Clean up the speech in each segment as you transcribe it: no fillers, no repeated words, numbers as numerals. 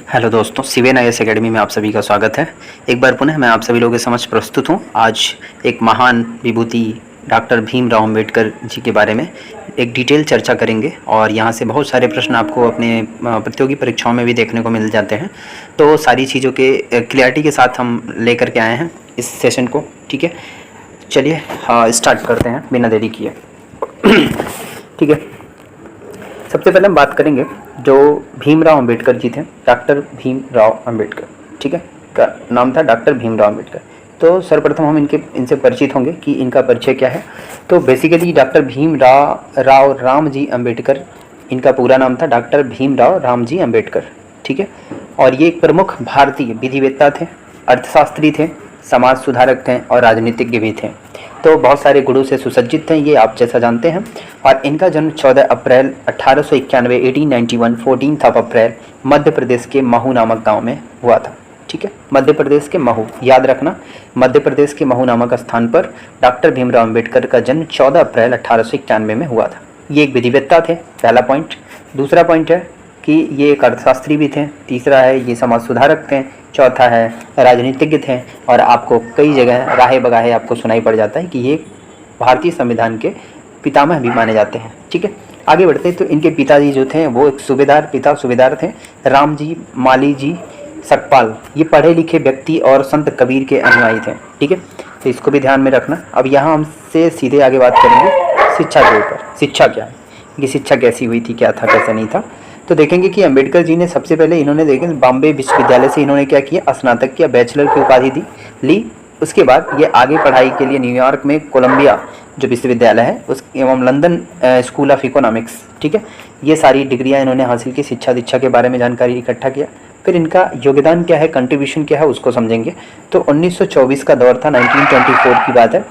Hello दोस्तों, सीवेन IAS academy में आप सभी का स्वागत है। एक बार पुनः मैं आप सभी लोगों के समक्ष प्रस्तुत हूँ। आज एक महान विभूति डॉक्टर भीमराव अंबेडकर जी के बारे में एक डिटेल चर्चा करेंगे और यहाँ से बहुत सारे प्रश्न आपको अपने प्रतियोगी परीक्षाओं में भी देखने को मिल जाते हैं। तो सारी चीज़ों के क्लियरिटी के साथ हम लेकर के आए हैं इस सेशन को। ठीक है, चलिए स्टार्ट करते हैं बिना देरी किए। ठीक है, सबसे पहले हम बात करेंगे जो भीमराव अंबेडकर जी थे, डॉक्टर भीमराव अंबेडकर। ठीक है, का नाम था डॉक्टर भीमराव अंबेडकर। तो सर्वप्रथम हम इनसे परिचित होंगे कि इनका परिचय क्या है। तो बेसिकली डॉक्टर भीमराव रामजी अंबेडकर, इनका पूरा नाम था डॉक्टर भीमराव रामजी अंबेडकर। ठीक है, और ये एक प्रमुख भारतीय विधिवेत्ता थे, अर्थशास्त्री थे, समाज सुधारक थे और राजनीतिज्ञ भी थे। तो बहुत सारे गुणों से सुसज्जित थे, ये आप जैसा जानते हैं। और इनका जन्म 14 अप्रैल 1891 1891 14 अप्रैल मध्य प्रदेश के महू नामक गांव में हुआ था। ठीक है, मध्य प्रदेश के महू, याद रखना, मध्य प्रदेश के महू नामक स्थान पर डॉक्टर भीमराव अंबेडकर का जन्म 14 अप्रैल 1891 में हुआ था। ये एक विधिवेत्ता थे, पहला पॉइंट। दूसरा पॉइंट है कि ये एक अर्थशास्त्री भी थे। तीसरा है ये समाज सुधारक थे। चौथा है राजनीतिज्ञ थे। और आपको कई जगह राहे बगाहे आपको सुनाई पड़ जाता है कि ये भारतीय संविधान के पितामह भी माने जाते हैं। ठीक है, आगे बढ़ते हैं। तो इनके पिताजी जो थे वो एक सूबेदार थे, रामजी माली जी सकपाल। ये पढ़े लिखे व्यक्ति और संत कबीर के अनुयायी थे। ठीक है, तो इसको भी ध्यान में रखना। अब यहाँ हमसे सीधे आगे बात करेंगे शिक्षा के ऊपर। शिक्षा क्या है, ये शिक्षा कैसी हुई थी, क्या था, कैसा नहीं था। तो देखेंगे कि अंबेडकर जी ने सबसे पहले इन्होंने बॉम्बे विश्वविद्यालय से इन्होंने क्या किया, स्नातक किया, बैचलर की उपाधि ली। उसके बाद ये आगे पढ़ाई के लिए न्यूयॉर्क में कोलंबिया जो विश्वविद्यालय है उस एवं लंदन स्कूल ऑफ इकोनॉमिक्स, ठीक है, ये सारी डिग्रियां इन्होंने हासिल की। शिक्षा दीक्षा के बारे में जानकारी इकट्ठा किया। फिर इनका योगदान क्या है, कंट्रीब्यूशन क्या है, उसको समझेंगे। तो 1924 का दौर था, 1924 की बात है।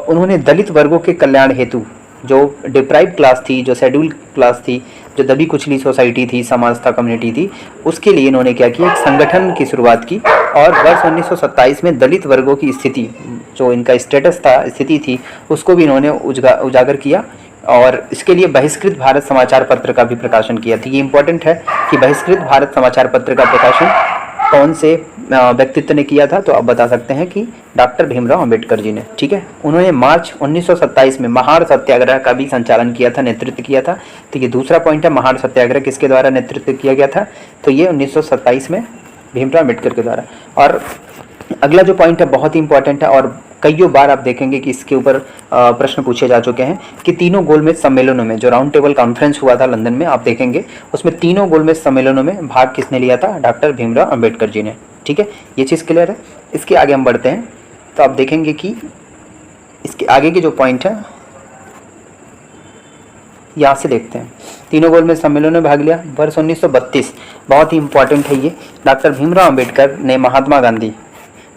उन्होंने दलित वर्गों के कल्याण हेतु, जो डिप्राइव क्लास थी, जो शेड्यूल क्लास थी, जो दबी कुचली सोसाइटी थी, समाज था, कम्युनिटी थी, उसके लिए इन्होंने क्या किया, एक संगठन की शुरुआत की। और वर्ष 1927 में दलित वर्गों की स्थिति, जो इनका स्टेटस था, स्थिति थी, उसको भी इन्होंने उजागर किया। और इसके लिए बहिष्कृत भारत समाचार पत्र का भी प्रकाशन किया था। ये इंपॉर्टेंट है कि बहिष्कृत भारत समाचार पत्र का प्रकाशन कौन से व्यक्तित्व ने किया था, तो आप बता सकते हैं कि डॉक्टर भीमराव अंबेडकर जी ने। ठीक है, उन्होंने मार्च 1927 में महार सत्याग्रह का भी संचालन किया था, नेतृत्व किया था। तो ये दूसरा पॉइंट है, महार सत्याग्रह किसके द्वारा नेतृत्व किया गया था, तो ये 1927 में भीमराव अंबेडकर के द्वारा। और अगला जो पॉइंट है बहुत ही इंपॉर्टेंट है और कईयों बार आप देखेंगे कि इसके ऊपर प्रश्न पूछे जा चुके हैं कि तीनों गोलमेज सम्मेलनों में, जो राउंड टेबल कॉन्फ्रेंस हुआ था लंदन में, आप देखेंगे उसमें तीनों गोलमेज सम्मेलनों में भाग किसने लिया था, डॉक्टर भीमराव अंबेडकर जी ने। ठीक है, ये चीज़ क्लियर है। इसके आगे हम बढ़ते हैं तो आप देखेंगे कि इसके आगे के जो पॉइंट है यहाँ से देखते हैं। तीनों गोलमेज सम्मेलनों में भाग लिया वर्ष 1932, बहुत ही इंपॉर्टेंट है ये। डॉक्टर भीमराव अंबेडकर ने महात्मा गांधी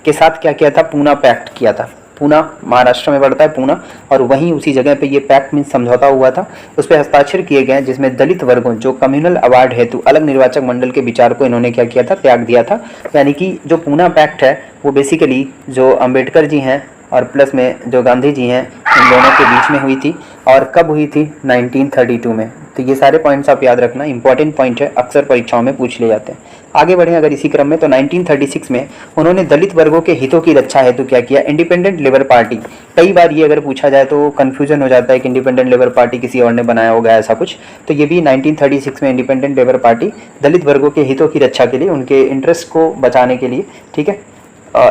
के साथ क्या किया था, पूना पैक्ट किया था। पूना महाराष्ट्र में पड़ता है, पूना, और वहीं उसी जगह पे ये पैक्ट मीन समझौता हुआ था, उस पर हस्ताक्षर किए गए, जिसमें दलित वर्गों, जो कम्युनल अवार्ड हेतु अलग निर्वाचक मंडल के विचार को इन्होंने क्या किया था, त्याग दिया था। यानी कि जो पूना पैक्ट है वो बेसिकली जो अंबेडकर जी हैं और प्लस में जो गांधी जी हैं, इन दोनों के बीच में हुई थी। और कब हुई थी, 1932 में। तो ये सारे पॉइंट्स आप याद रखना, इंपॉर्टेंट पॉइंट है, अक्सर परीक्षाओं में पूछ लिए जाते हैं। आगे बढ़ें अगर इसी क्रम में, तो 1936 में उन्होंने दलित वर्गों के हितों की रक्षा हेतु क्या किया, इंडिपेंडेंट लेबर पार्टी। कई बार ये अगर पूछा जाए तो कन्फ्यूजन हो जाता है कि इंडिपेंडेंट लेबर पार्टी किसी और ने बनाया होगा ऐसा कुछ, तो ये भी 1936 में इंडिपेंडेंट लेबर पार्टी दलित वर्गों के हितों की रक्षा के लिए, उनके इंटरेस्ट को बचाने के लिए, ठीक है,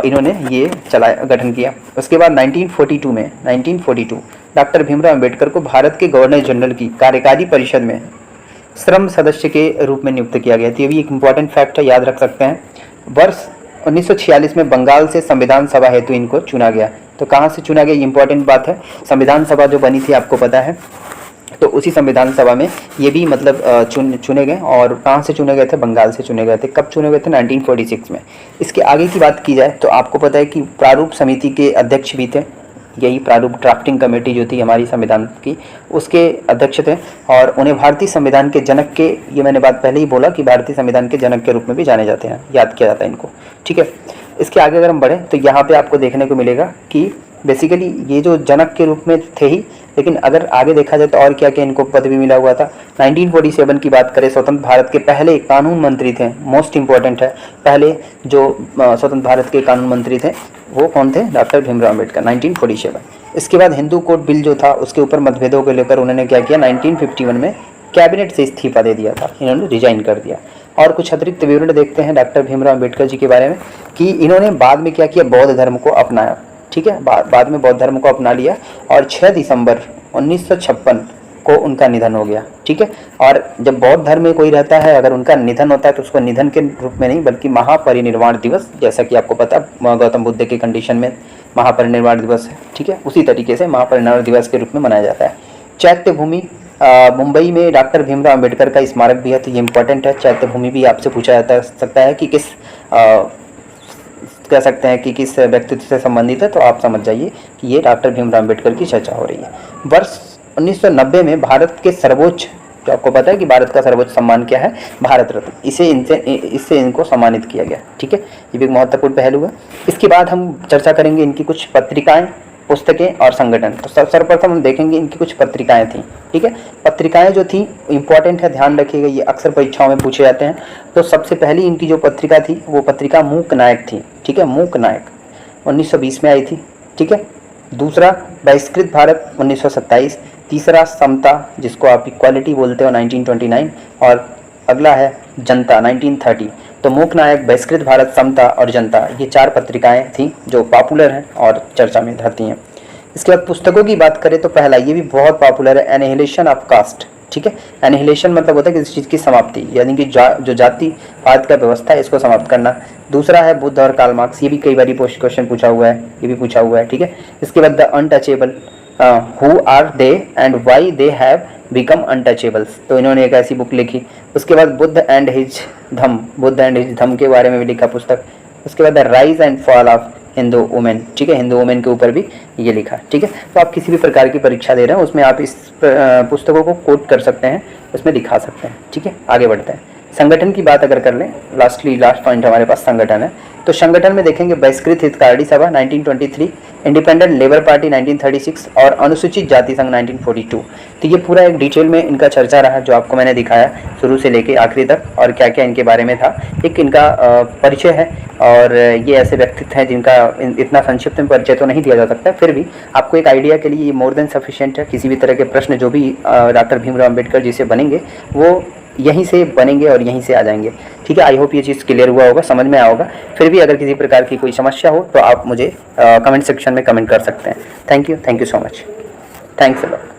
इन्होंने ये गठन किया। उसके बाद 1942 डॉक्टर भीमराव अंबेडकर को भारत के गवर्नर जनरल की कार्यकारी परिषद में श्रम सदस्य के रूप में नियुक्त किया गया। तो ये भी एक इम्पॉर्टेंट फैक्ट है, याद रख सकते हैं। वर्ष 1946 में बंगाल से संविधान सभा हेतु इनको चुना गया। तो कहाँ से चुना गया, ये इंपॉर्टेंट बात है। संविधान सभा जो बनी थी आपको पता है, तो उसी संविधान सभा में ये भी मतलब चुने गए। और कहाँ से चुने गए थे, बंगाल से चुने गए थे। कब चुने गए थे, 1946 में। इसके आगे की बात की जाए तो आपको पता है कि प्रारूप समिति के अध्यक्ष भी थे, यही प्रारूप ड्राफ्टिंग कमेटी जो थी हमारी संविधान की, उसके अध्यक्ष थे। और उन्हें भारतीय संविधान के जनक के, ये मैंने बात पहले ही बोला कि भारतीय संविधान के जनक के रूप में भी जाने जाते हैं, याद किया जाता है इनको। ठीक है, इसके आगे अगर हम बढ़ें तो यहाँ पे आपको देखने को मिलेगा कि बेसिकली ये जो जनक के रूप में थे ही, लेकिन अगर आगे देखा जाए तो और क्या क्या इनको पद भी मिला हुआ था। 1947 की बात करें, स्वतंत्र भारत के पहले कानून मंत्री थे, मोस्ट इंपॉर्टेंट है, पहले जो स्वतंत्र भारत के कानून मंत्री थे वो कौन थे? डॉक्टर भीमराव अम्बेडकर, 1947। इसके बाद हिंदू कोड बिल जो था उसके ऊपर मतभेदों को लेकर उन्होंने क्या किया, 1951 में कैबिनेट से इस्तीफा दे दिया था, इन्होंने रिजाइन कर दिया। और कुछ अतिरिक्त विवरण देखते हैं डॉक्टर भीमराव अम्बेडकर जी के बारे में कि इन्होंने बाद में क्या किया, बौद्ध धर्म को अपनाया। ठीक है, बाद में बौद्ध धर्म को अपना लिया और 6 दिसंबर 1956 को उनका निधन हो गया। ठीक है, और जब बौद्ध धर्म में कोई रहता है अगर उनका निधन होता है तो उसको निधन के रूप में नहीं बल्कि महापरिनिर्वाण दिवस, जैसा कि आपको पता गौतम बुद्ध के कंडीशन में महापरिनिर्वाण दिवस है। ठीक है, उसी तरीके से महापरिनिर्वाण दिवस के रूप में मनाया जाता है। चैत्य भूमि मुंबई में डॉक्टर भीमराव अम्बेडकर का स्मारक भी है, तो ये इंपॉर्टेंट है। चैत्य भूमि भी आपसे पूछा जाता सकता है कि किस कह सकते हैं कि किस व्यक्तित्व से संबंधित है, तो आप समझ जाइए कि ये डॉक्टर भीमराव अम्बेडकर की चर्चा हो रही है। वर्ष 1990 में भारत के सर्वोच्च, जो आपको पता है कि भारत का सर्वोच्च सम्मान क्या है, भारत रत्न, इससे इनको सम्मानित किया गया। ठीक है, ये भी एक महत्वपूर्ण पहलू है। इसके बाद हम चर्चा करेंगे इनकी कुछ पत्रिकाएं, पुस्तकें और संगठन। तो सर्वप्रथम हम देखेंगे इनकी कुछ पत्रिकाएं थी। ठीक है, पत्रिकाएं जो थी इंपॉर्टेंट है, ध्यान रखिएगा, ये अक्सर परीक्षाओं में पूछे जाते हैं। तो सबसे पहली इनकी जो पत्रिका थी वो पत्रिका मूक नायक थी। ठीक है, मूक नायक 1920 में आई थी। ठीक है, दूसरा बहिष्कृत भारत 1927, तीसरा समता जिसको आप इक्वालिटी बोलते हो 1929, और अगला है जनता 1930। तो मूक नायक, बहिष्कृत भारत, समता और जनता, ये 4 पत्रिकाएं थी जो पॉपुलर हैं और चर्चा में रहती हैं। इसके बाद पुस्तकों की बात करें तो पहला, ये भी बहुत पॉपुलर है, एनिहिलेशन ऑफ कास्ट। ठीक है, एनिहिलेशन मतलब होता है किसी चीज़ की समाप्ति, यानी कि जो जातिवाद का व्यवस्था है इसको समाप्त करना। दूसरा है बुद्ध और कार्ल मार्क्स, ये भी कई बार क्वेश्चन पूछा हुआ है, ये भी पूछा हुआ है। ठीक है, इसके बाद the untouchable, who are they and why they have become untouchables, तो इन्होंने एक ऐसी बुक लिखी। उसके बाद बुद्ध एंड हिज धम के बारे में भी लिखा पुस्तक। उसके बाद the rise and fall of Hindu women. ठीक है, हिंदू वुमेन के ऊपर भी ये लिखा। ठीक है, तो आप किसी भी प्रकार की परीक्षा दे रहे हैं उसमें आप इस पुस्तकों को कोट कर सकते हैं, उसमें दिखा सकते हैं। ठीक है, आगे बढ़ते हैं। संगठन की बात अगर कर लें, लास्ट पॉइंट हमारे पास संगठन है। तो संगठन में देखेंगे बहिष्कृत हितकारी सभा 1923, इंडिपेंडेंट लेबर पार्टी 1936 और अनुसूचित जाति संघ 1942। तो ये पूरा एक डिटेल में इनका चर्चा रहा जो आपको मैंने दिखाया शुरू से लेके आखिरी तक, और क्या क्या इनके बारे में था। एक इनका परिचय है, और ये ऐसे व्यक्तित्व हैं जिनका इतना संक्षिप्त में परिचय तो नहीं दिया जा सकता, फिर भी आपको एक आइडिया के लिए ये मोर देन सफिशिएंट है। किसी भी तरह के प्रश्न जो भी डॉक्टर भीमराव अम्बेडकर जी से बनेंगे वो यहीं से बनेंगे और यहीं से आ जाएंगे। ठीक है, आई होप ये चीज़ क्लियर हुआ होगा, समझ में आया होगा। फिर भी अगर किसी प्रकार की कोई समस्या हो तो आप मुझे कमेंट सेक्शन में कमेंट कर सकते हैं। Thank you so much, thanks a lot.